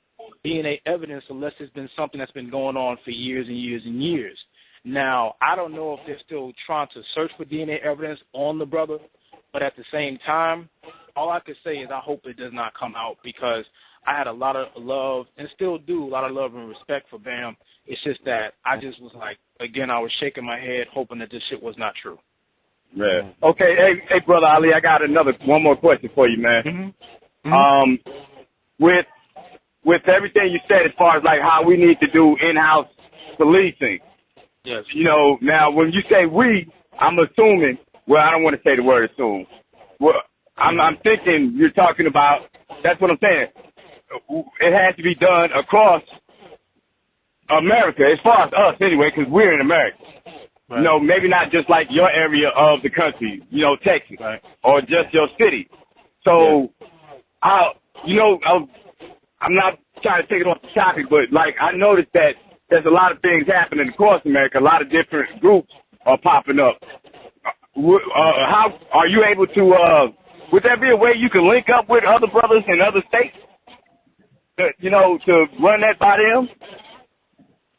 [SPEAKER 1] DNA evidence unless it's been something that's been going on for years and years and years. Now, I don't know if they're still trying to search for DNA evidence on the brother, but at the same time, all I could say is I hope it does not come out, because I had a lot of love, and still do, a lot of love and respect for Bam. It's just that I just was like, again, I was shaking my head hoping that this shit was not true.
[SPEAKER 2] Yeah. Okay, hey, Brother Ali, I got one more question for you, man. Mm-hmm. With everything you said as far as, like, how we need to do in-house policing,
[SPEAKER 1] yes.
[SPEAKER 2] You know, now, when you say we, I'm assuming, well, I don't want to say the word assume. Well, I'm thinking you're talking about, that's what I'm saying. It has to be done across America, as far as us anyway, because we're in America. Right. You know, maybe not just like your area of the country, you know, Texas, right, or just your city. So, yeah. I'm not trying to take it off the topic, but, like, I noticed that there's a lot of things happening across America. A lot of different groups are popping up. How are you able to, would there be a way you can link up with other brothers in other states, to run that by them?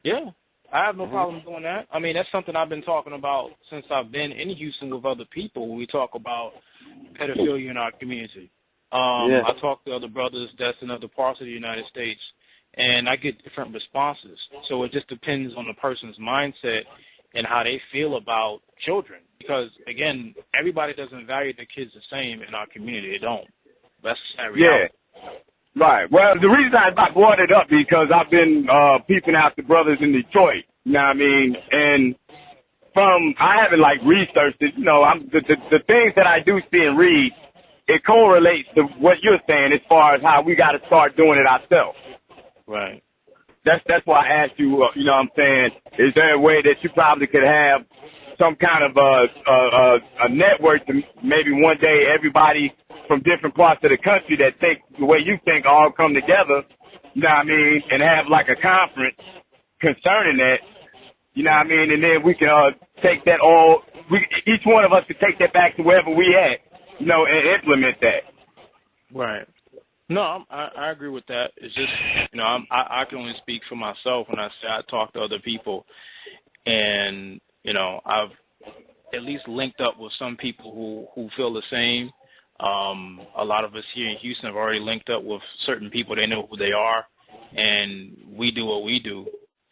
[SPEAKER 1] Yeah, I have no problem doing that. I mean, that's something I've been talking about since I've been in Houston with other people when we talk about pedophilia in our community. I talk to other brothers that's in other parts of the United States, and I get different responses. So it just depends on the person's mindset and how they feel about children. Because, again, everybody doesn't value their kids the same in our community. They don't. That's the reality.
[SPEAKER 2] Yeah. Right. Well, the reason I brought it up because I've been peeping out the brothers in Detroit. You know what I mean? And I haven't, like, researched it. You know, the things that I do see and read, it correlates to what you're saying as far as how we got to start doing it ourselves.
[SPEAKER 1] Right.
[SPEAKER 2] That's why I asked you, you know what I'm saying, is there a way that you probably could have some kind of a network to maybe one day everybody from different parts of the country that think the way you think all come together, you know what I mean, and have like a conference concerning that, you know what I mean, and then we can take that each one of us could take that back to wherever we at, you know, and implement that.
[SPEAKER 1] Right. No, I agree with that. It's just, you know, I can only speak for myself when I say I talk to other people, and, you know, I've at least linked up with some people who feel the same. A lot of us here in Houston have already linked up with certain people. They know who they are, and we do what we do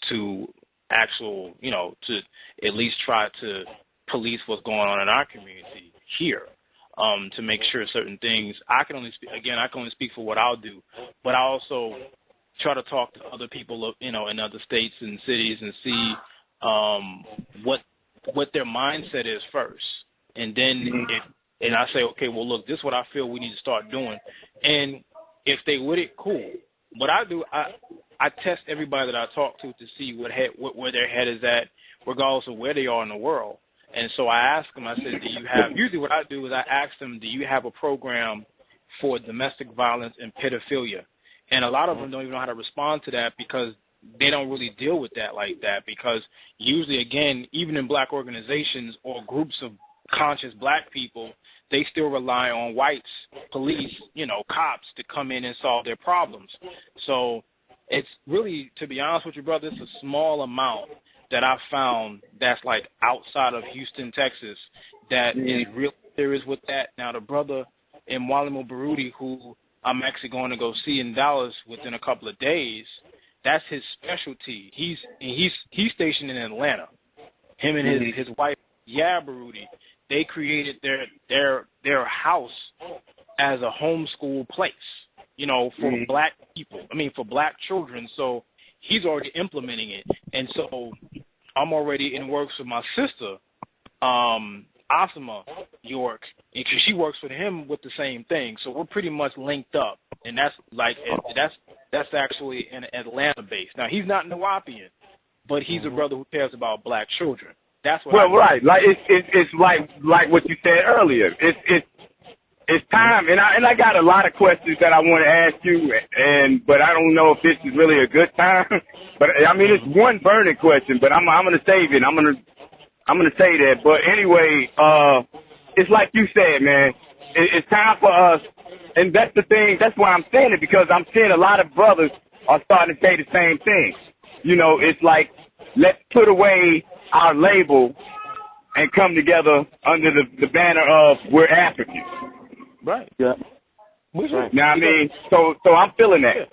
[SPEAKER 1] to to at least try to police what's going on in our community here. To make sure certain things, I can only speak for what I'll do, but I also try to talk to other people, you know, in other states and cities and see what their mindset is first, and then and I say, okay, well, look, this is what I feel we need to start doing, and if they with it, cool. What I do, I test everybody that I talk to see where their head is at, regardless of where they are in the world. And so I ask them, I said, usually what I do is I ask them, do you have a program for domestic violence and pedophilia? And a lot of them don't even know how to respond to that because they don't really deal with that like that, because usually, again, even in black organizations or groups of conscious black people, they still rely on whites, police, you know, cops to come in and solve their problems. So it's really, to be honest with you, brother, it's a small amount that I found that's like outside of Houston, Texas, that is real serious with that. Now, the brother in Walimu Baruti, who I'm actually going to go see in Dallas within a couple of days, that's his specialty. He's stationed in Atlanta. Him and his wife, Baruti, they created their house as a homeschool place, you know, for black people. I mean, for black children. So he's already implementing it. And so I'm already in works with my sister, Asima York, because she works with him with the same thing. So we're pretty much linked up. And that's actually an Atlanta base. Now, he's not Nawapian, but he's a brother who cares about black children. That's what.
[SPEAKER 2] Well, right. Like it's like what you said earlier. It's it's time, and I got a lot of questions that I want to ask you, but I don't know if this is really a good time. But I mean, it's one burning question, but I'm gonna save it. I'm gonna say that. But anyway, it's like you said, man. It's time for us, and that's the thing. That's why I'm saying it, because I'm seeing a lot of brothers are starting to say the same thing. You know, it's like, let's put away our label and come together under the banner of we're Africans.
[SPEAKER 1] Right.
[SPEAKER 4] Yeah.
[SPEAKER 2] Right. Now, I mean, so I'm feeling that.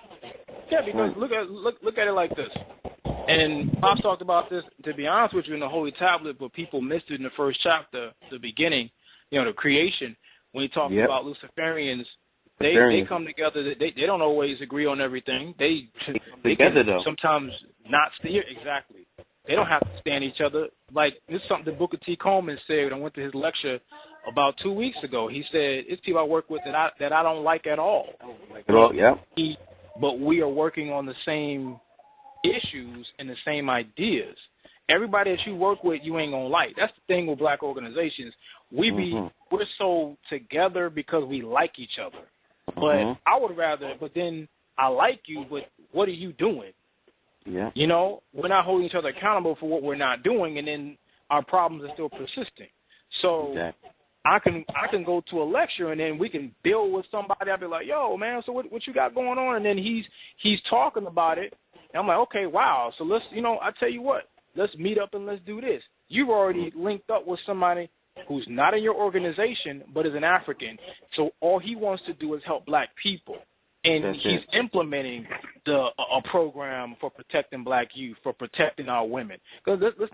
[SPEAKER 1] Yeah, because look at it like this. And Pops talked about this, to be honest with you, in the Holy Tablet, but people missed it in the first chapter, the beginning, the creation, when he talks about Luciferians. They come together. They don't always agree on everything. They
[SPEAKER 4] together,
[SPEAKER 1] can
[SPEAKER 4] though.
[SPEAKER 1] sometimes not stay. Exactly. They don't have to stand each other. Like, this is something that Booker T. Coleman said when I went to his lecture about 2 weeks ago. He said, it's people I work with that I don't like at all. But we are working on the same issues and the same ideas. Everybody that you work with, you ain't going to like. That's the thing with black organizations. We're so together because we like each other. But I would rather, but then I like you, but what are you doing?
[SPEAKER 4] Yeah.
[SPEAKER 1] We're not holding each other accountable for what we're not doing, and then our problems are still persisting. So I can go to a lecture, and then we can build with somebody. I'll be like, yo, man, so what you got going on? And then he's talking about it, and I'm like, okay, wow. So let's, I tell you what, let's meet up and let's do this. You've already linked up with somebody who's not in your organization but is an African. So all he wants to do is help black people. And he's implementing a program for protecting black youth, for protecting our women. Because let's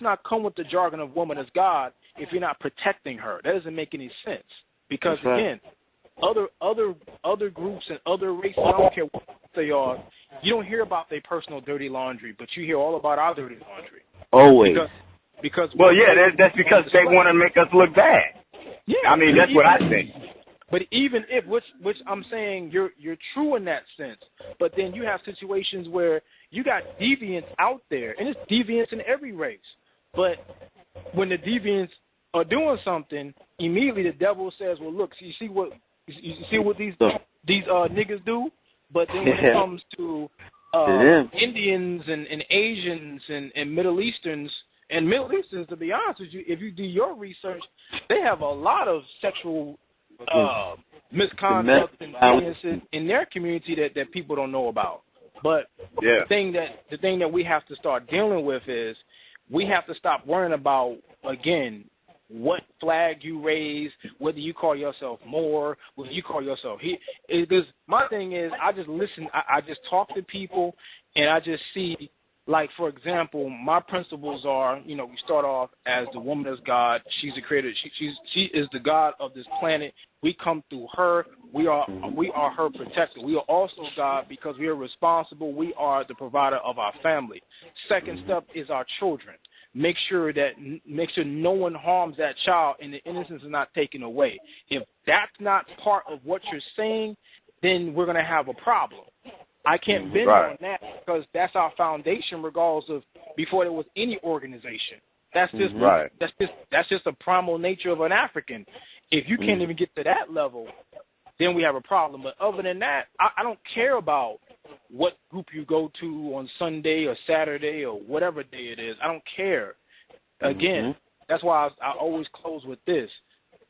[SPEAKER 1] not come with the jargon of woman as God if you're not protecting her. That doesn't make any sense. Because again, other groups and other races, I don't care what they are, you don't hear about their personal dirty laundry, but you hear all about our dirty laundry.
[SPEAKER 4] Always.
[SPEAKER 2] Because that's because they want to make us look bad. Yeah, I mean, that's what I think.
[SPEAKER 1] But even if, which I'm saying, you're true in that sense, but then you have situations where you got deviants out there, and it's deviants in every race. But when the deviants are doing something, immediately the devil says, "Well, look, you see what these niggas do." But then when it comes to Indians and Asians and Middle Easterns, to be honest with you, if you do your research, they have a lot of sexual misconduct and experiences in their community that people don't know about. But the thing that we have to start dealing with is we have to stop worrying about, again, what flag you raise, whether you call yourself Moor, whether you call yourself he. Because my thing is, I just listen, I just talk to people, and I just see, like, for example, my principles are, we start off as the woman as God. She's the creator. She is the God of this planet. We come through her. We are her protector. We are also God because we are responsible. We are the provider of our family. Second step is our children. Make sure no one harms that child and the innocence is not taken away. If that's not part of what you're saying, then we're going to have a problem. I can't bend on that because that's our foundation, regardless of before there was any organization. That's just that's just a primal nature of an African. If you can't even get to that level, then we have a problem. But other than that, I don't care about what group you go to on Sunday or Saturday or whatever day it is. I don't care. Again, that's why I always close with this.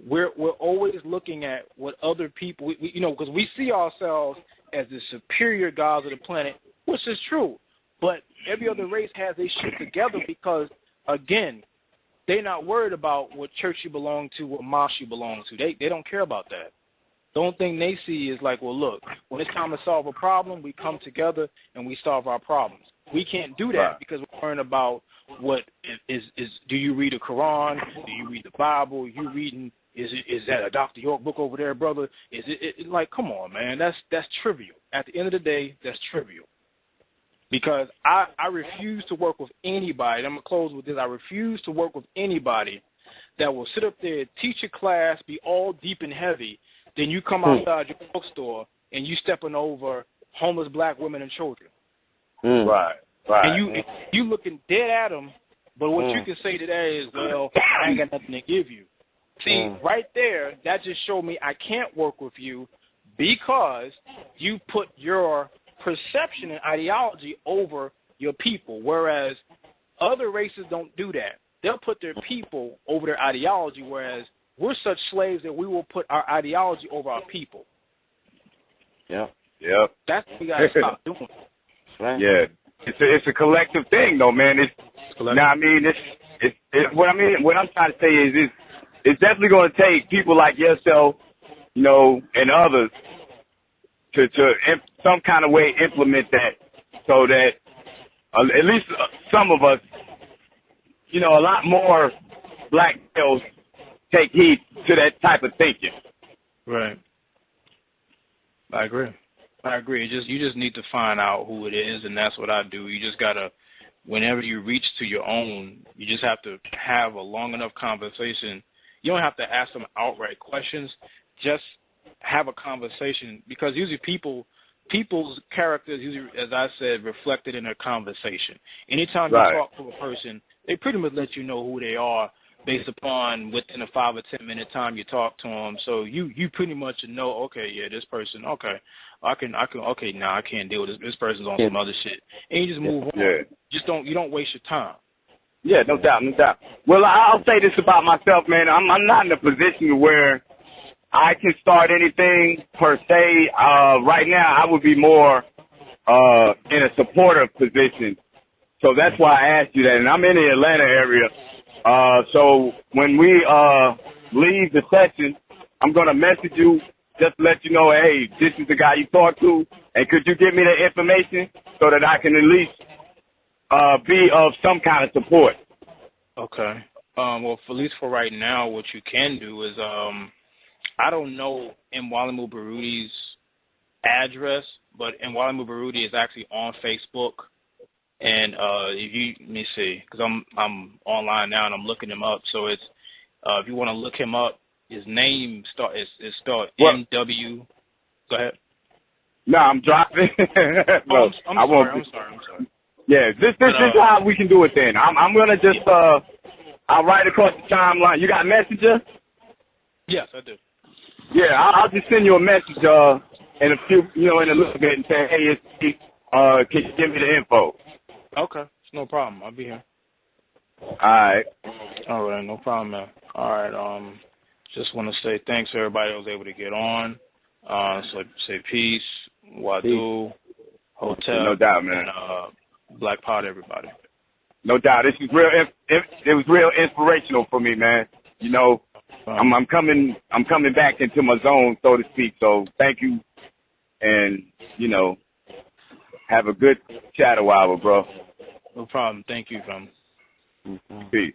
[SPEAKER 1] We're always looking at what other people, because we see ourselves as the superior gods of the planet, which is true. But every other race has their shit together because, again, they're not worried about what church you belong to, what mosque you belong to. They don't care about that. The only thing they see is like, well, look, when it's time to solve a problem, we come together and we solve our problems. We can't do that because we're worrying about what is do you read the Quran? Do you read the Bible? Are you reading, is that a Dr. York book over there, brother? Is it like, come on, man, that's trivial. At the end of the day, that's trivial. Because I refuse to work with anybody, and I'm going to close with this, I refuse to work with anybody that will sit up there, teach a class, be all deep and heavy, then you come outside your bookstore and you stepping over homeless black women and children.
[SPEAKER 2] Right.
[SPEAKER 1] And you looking dead at them, but what you can say today is, well, I ain't got nothing to give you. See, right there, that just showed me I can't work with you because you put your perception and ideology over your people, whereas other races don't do that. They'll put their people over their ideology, whereas we're such slaves that we will put our ideology over our people.
[SPEAKER 2] Yep.
[SPEAKER 1] That's what we got to stop doing.
[SPEAKER 2] Right. Yeah. It's a collective thing, though, man. What I'm trying to say is it's definitely going to take people like yourself, you know, and others to some kind of way implement that so that at least some of us, you know, a lot more black males take heed to that type of thinking.
[SPEAKER 1] Right. I agree. You just need to find out who it is, and that's what I do. You just gotta, whenever you reach to your own, you just have to have a long enough conversation. You don't have to ask them outright questions. Just have a conversation, because usually people's characters usually, as I said, reflected in their conversation. Anytime you talk to a person, they pretty much let you know who they are based upon within a 5 or 10 minute time you talk to them. So you pretty much know, okay, yeah, this person, okay, I can, okay, I can't deal with this. This person's on some other shit, and you just move on. Yeah. You don't waste your time.
[SPEAKER 2] Yeah, no doubt. Well, I'll say this about myself, man. I'm not in a position where I can start anything per se. Right now, I would be more in a supportive position. So that's why I asked you that. And I'm in the Atlanta area. So when we leave the session, I'm going to message you just to let you know, hey, this is the guy you talked to, and could you give me the information so that I can at least be of some kind of support?
[SPEAKER 1] Okay. Well, at least for right now, what you can do is, I don't know Mwalimu Baruti's address, but Mwalimu Baruti is actually on Facebook. And let me see, because I'm online now and I'm looking him up. So it's if you want to look him up, his name is spelled MW. Go ahead.
[SPEAKER 2] No, I'm dropping.
[SPEAKER 1] No, I'm sorry.
[SPEAKER 2] Yeah, this is how we can do it then. I'm gonna just I'll write across the timeline. You got Messenger?
[SPEAKER 1] Yes, I do.
[SPEAKER 2] Yeah, I'll just send you a message in a little bit and say, hey, can you give me the info?
[SPEAKER 1] Okay, it's no problem. I'll be here.
[SPEAKER 2] All right,
[SPEAKER 1] no problem, man. All right, just want to say thanks to everybody that was able to get on. So say peace, Wadu, Hotel,
[SPEAKER 2] no doubt, man.
[SPEAKER 1] And Black Pot, everybody.
[SPEAKER 2] No doubt, this is real. It was real inspirational for me, man. You know, I'm coming back into my zone, so to speak. So thank you, and you know, have a good shadow hour, bro.
[SPEAKER 1] No problem. Thank you, fam.
[SPEAKER 2] Peace.